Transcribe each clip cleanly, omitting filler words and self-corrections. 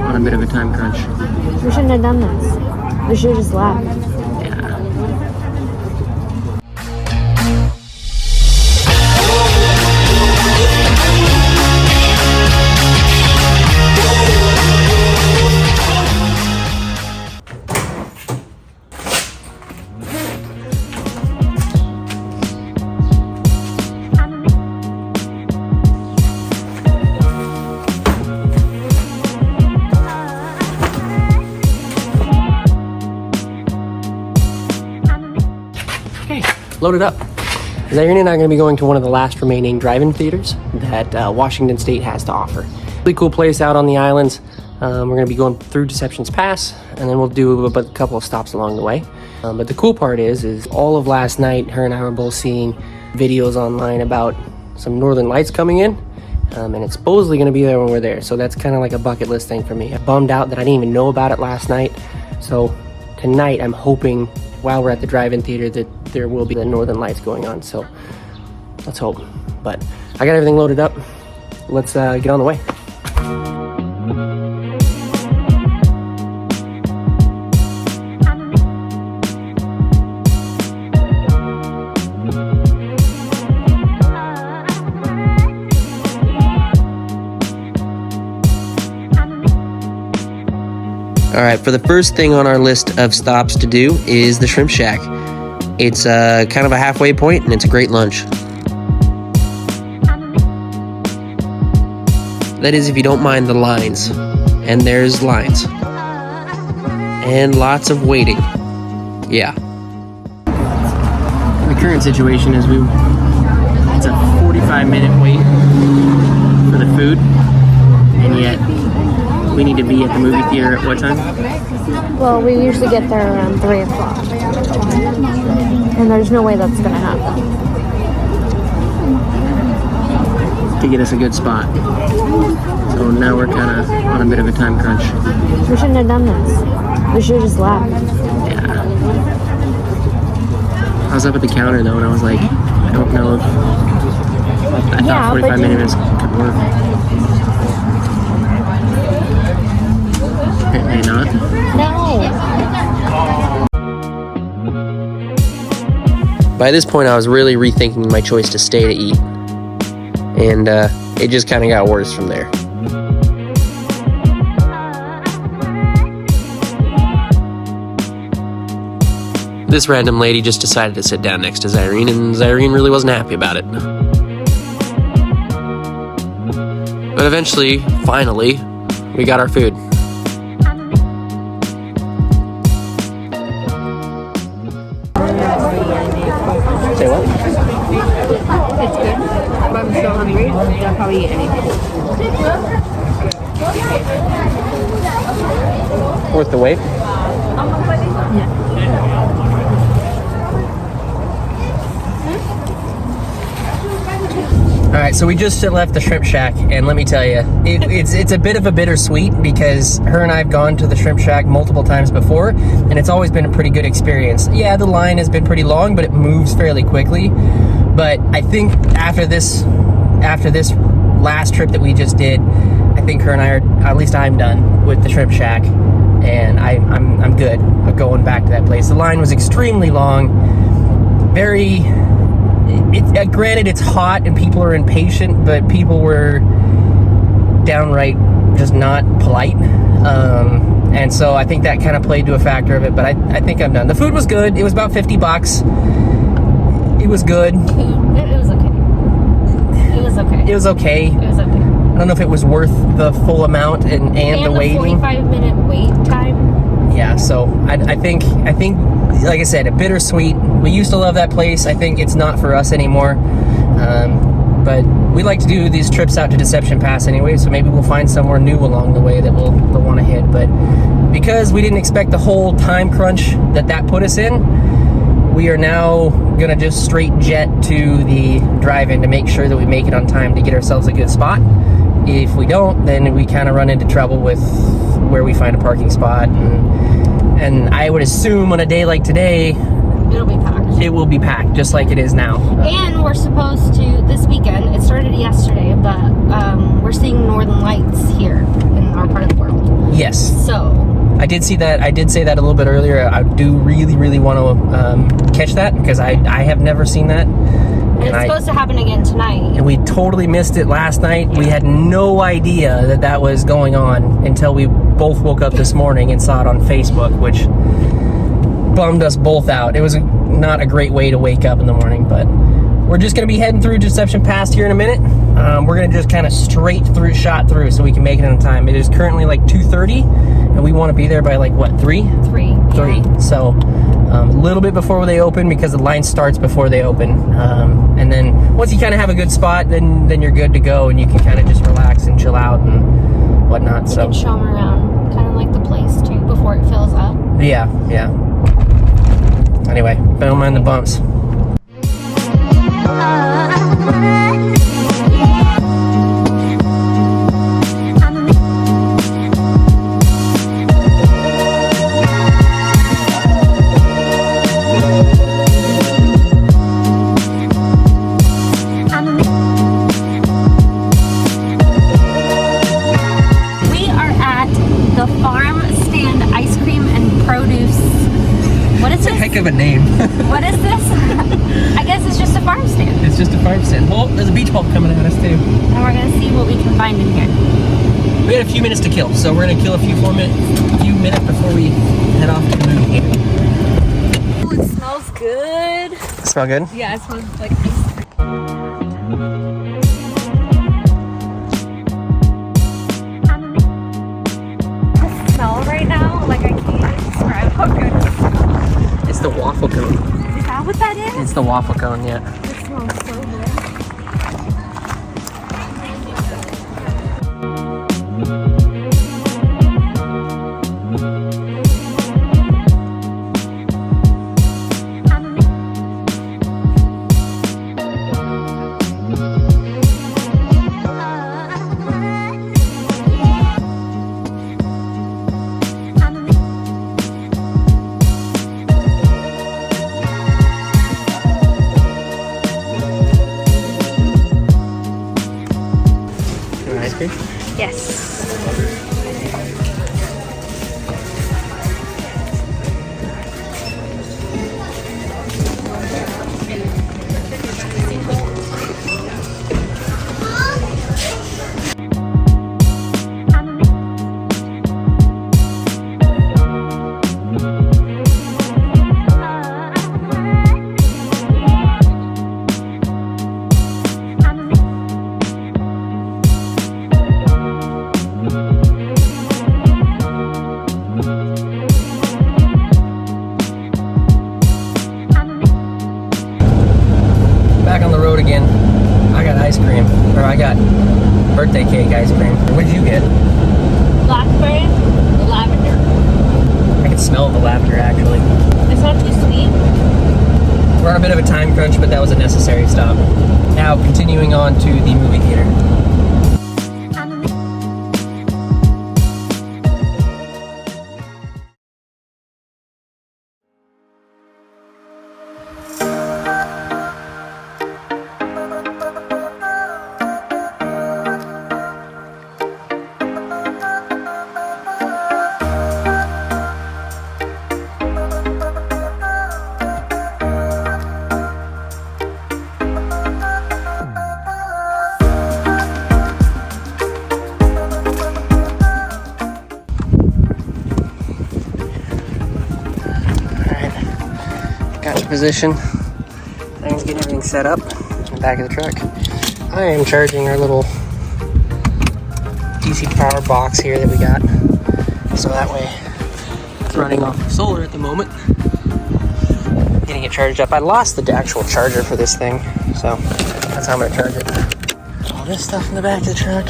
on a bit of a time crunch. We shouldn't have done this. We should have just left. Yeah. Loaded up. Irene and I are going to be going to one of the last remaining drive-in theaters that Washington State has to offer. Really cool place out on the islands. We're going to be going through Deception's Pass, and then we'll do a couple of stops along the way. But the cool part is all of last night, her and I were both seeing videos online about some northern lights coming in, and it's supposedly going to be there when we're there. So that's kind of like a bucket list thing for me. I'm bummed out that I didn't even know about it last night. So tonight, I'm hoping while we're at the drive-in theater that there will be the northern lights going on, so let's hope. But I got everything loaded up. Let's get on the way. All right, for the first thing on our list of stops to do is the Shrimp Shack. It's kind of a halfway point, and it's a great lunch. That is, if you don't mind the lines. And there's lines. And lots of waiting. Yeah. The current situation is it's a 45-minute wait for the food, and yet we need to be at the movie theater at what time? Well, we usually get there around 3 o'clock. And there's no way that's going to happen. To get us a good spot. So now we're kind of on a bit of a time crunch. We shouldn't have done this. We should have just left. Yeah. I was up at the counter though, and I was like, I don't know if I thought 45 minutes could work. Apparently not. No. By this point, I was really rethinking my choice to stay to eat, and it just kind of got worse from there. This random lady just decided to sit down next to Irene, and Irene really wasn't happy about it. But eventually, finally, we got our food. Say what? It's good, but I'm so hungry. I'll probably eat anything. Worth the wait? Yeah. Alright, so we just left the Shrimp Shack, and let me tell you, it's a bit of a bittersweet because her and I have gone to the Shrimp Shack multiple times before, and it's always been a pretty good experience. Yeah, the line has been pretty long, but it moves fairly quickly. But I think after this last trip that we just did, I think her and I are, at least I'm done with the Shrimp Shack, and I'm good with going back to that place. The line was extremely long, very... granted, it's hot and people are impatient, but people were downright just not polite. And so I think that kind of played to a factor of it, but I think I'm done. The food was good. It was about $50. It was good. It was okay. It was okay. It was okay. It was okay. I don't know if it was worth the full amount and the waiting. 45-minute wait time. Yeah, so I think, like I said, a bittersweet. We used to love that place. I think it's not for us anymore. But we like to do these trips out to Deception Pass anyway, so maybe we'll find somewhere new along the way that we'll want to hit. But because we didn't expect the whole time crunch that put us in, we are now gonna just straight jet to the drive-in to make sure that we make it on time to get ourselves a good spot. If we don't, then we kind of run into trouble with where we find a parking spot, and I would assume on a day like today, It'll be packed. It will be packed, just like it is now. And we're supposed to, this weekend, it started yesterday, but we're seeing northern lights here in our part of the world. Yes. So I did see that. I did say that a little bit earlier. I do really want to catch that because I have never seen that. and it's supposed to happen again tonight. And we totally missed it last night. We had no idea that that was going on until we both woke up this morning and saw it on Facebook, which bummed us both out. It was not a great way to wake up in the morning, but we're just going to be heading through Deception Pass here in a minute. We're going to just kind of shot through so we can make it in time. It is currently like 2:30, and we want to be there by like, what, 3? 3. 3. Yeah. So a little bit before they open because the line starts before they open. And then once you kind of have a good spot, then you're good to go, and you can kind of just relax and chill out and whatnot. You So can show them around, kind of like the place too, before it fills up. yeah. Anyway, don't mind the bumps. Of a name. What is this? I guess it's just a farm stand. It's just a farm stand. Well, there's a beach ball coming at us too. And we're gonna see what we can find in here. We got a few minutes to kill, so we're gonna kill a few minutes before we head off to the movie theater. Oh, it smells good. Smell good? Yeah, it smells like ice cream. The smell right now, like I can't describe how good it smells. It's the waffle cone. Is that what that is? It's the waffle cone, yeah. It smells so good. Yes. Again, I got ice cream, or I got birthday cake ice cream. What did you get? Blackberry, lavender. I can smell the lavender actually. It's not too sweet. We're on a bit of a time crunch, but that was a necessary stop. Now continuing on to the movie theater. Position. I'm getting everything set up in the back of the truck. I am charging our little DC power box here that we got, so that way it's running off of solar at the moment. Getting it charged up. I lost the actual charger for this thing, so that's how I'm going to charge it. All this stuff in the back of the truck.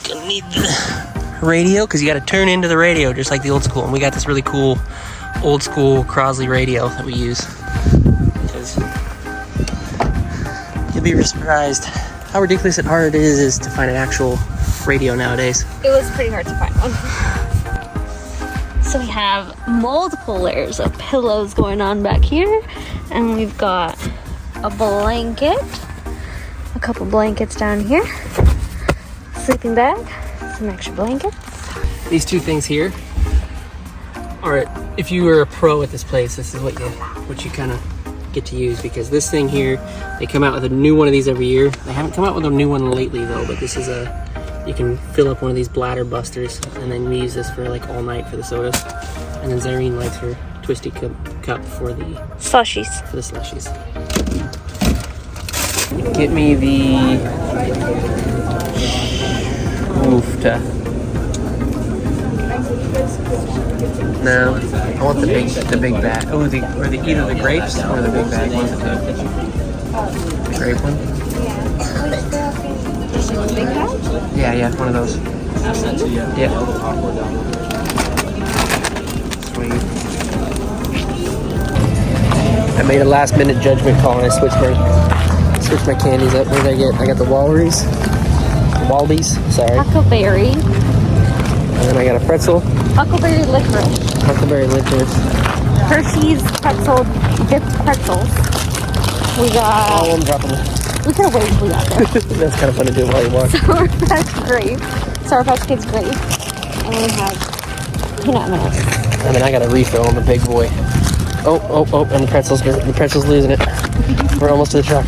Gonna need the radio because you got to turn into the radio just like the old school, and we got this really cool old school Crosley radio that we use because you'll be surprised how ridiculous and hard it is to find an actual radio nowadays. It was pretty hard to find one. So we have multiple layers of pillows going on back here, and we've got a blanket, a couple blankets down here. Sleeping bag, some extra blankets. These two things here are, if you were a pro at this place, this is what you kind of get to use, because this thing here, they come out with a new one of these every year. They haven't come out with a new one lately though, but this is you can fill up one of these bladder busters, and then we use this for like all night for the sodas. And then Zyrene likes her twisty cup for the Slushies. Get me the oofta. No, I want the big bag. Oh, either the grapes or the big bag. One's the grape one. Big bag? Yeah, one of those. Yeah. Sweet. I made a last minute judgment call and I switched my candies up. What did I get? I got the Waldies, sorry. Huckleberry. And then I got a pretzel. Huckleberry licorice. Hershey's pretzel, dipped pretzels. We got... Oh, I'm dropping them. We could have waited until we got there. That's kind of fun to do while you walk. Sour Patch Kids grape. And we have peanut M&Ms. And then I got a refill on the big boy. Oh, and the pretzel's losing it. We're almost to the truck.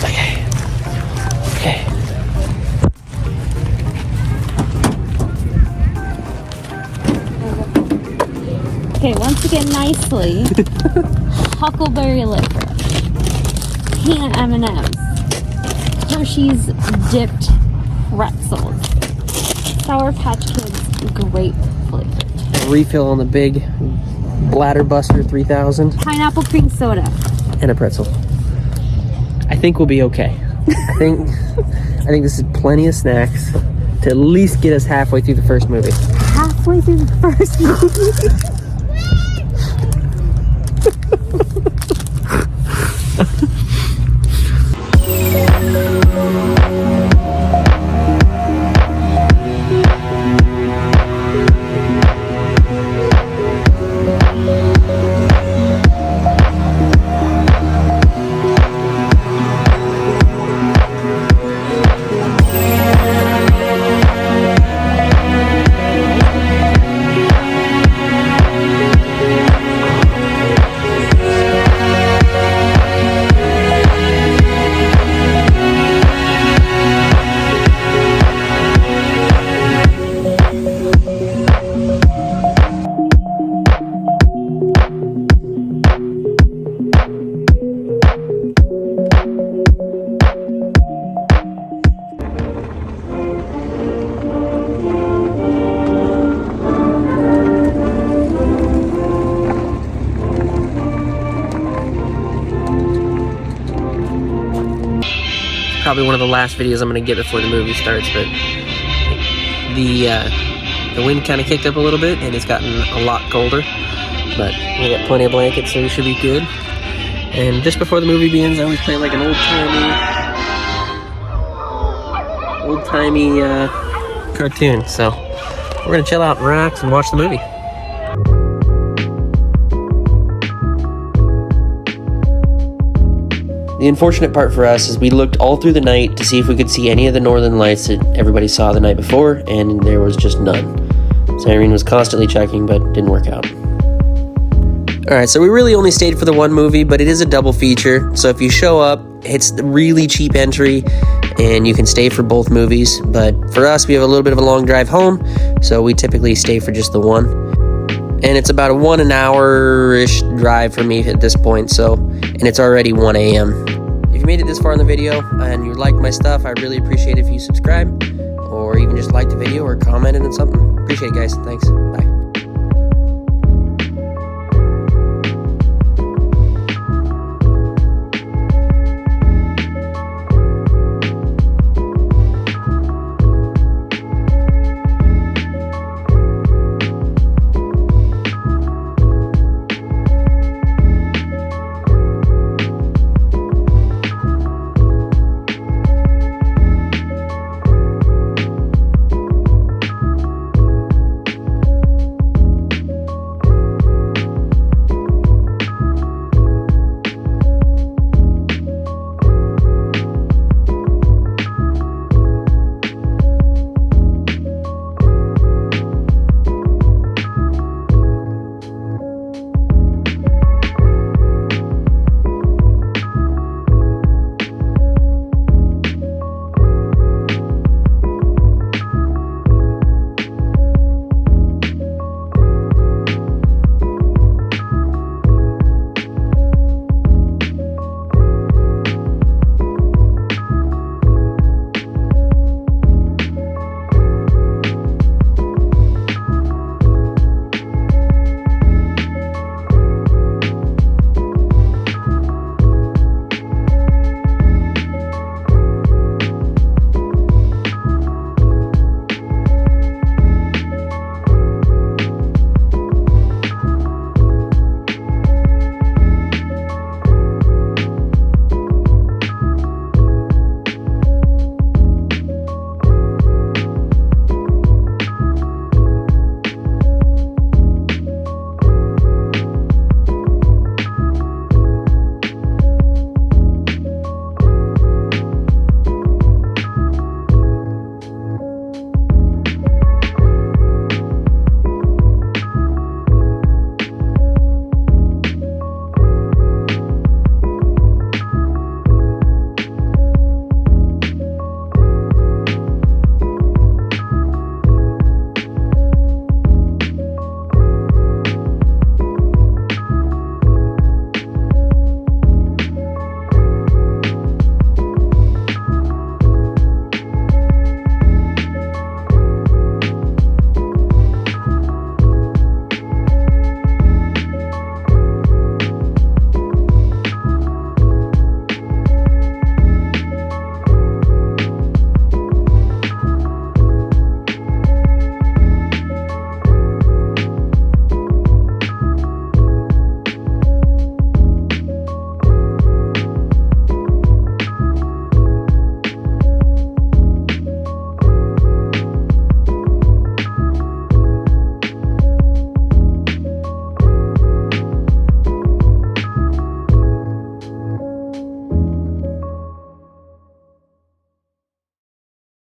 Okay. Okay, once again, nicely. Huckleberry licorice. Peanut M&Ms. Hershey's dipped pretzels. Sour Patch Kids grape flavor. A refill on the big Bladder Buster 3000. Pineapple cream soda. And a pretzel. I think we'll be okay. I think this is plenty of snacks to at least get us halfway through the first movie. Halfway through the first movie? Probably one of the last videos I'm going to get before the movie starts, but the wind kind of kicked up a little bit and it's gotten a lot colder, but we got plenty of blankets, so we should be good. And just before the movie begins, I always play like an old-timey cartoon, so we're going to chill out and relax and watch the movie. The unfortunate part for us is we looked all through the night to see if we could see any of the northern lights that everybody saw the night before, and there was just none. Zyrene was constantly checking, but didn't work out. Alright, so we really only stayed for the one movie, but it is a double feature, so if you show up, it's really cheap entry, and you can stay for both movies. But for us, we have a little bit of a long drive home, so we typically stay for just the one. And it's about a 1 hour-ish drive for me at this point, and it's already 1 a.m. If you made it this far in the video and you liked my stuff, I'd really appreciate it if you subscribe or even just liked the video or commented on something. Appreciate it, guys. Thanks. Bye.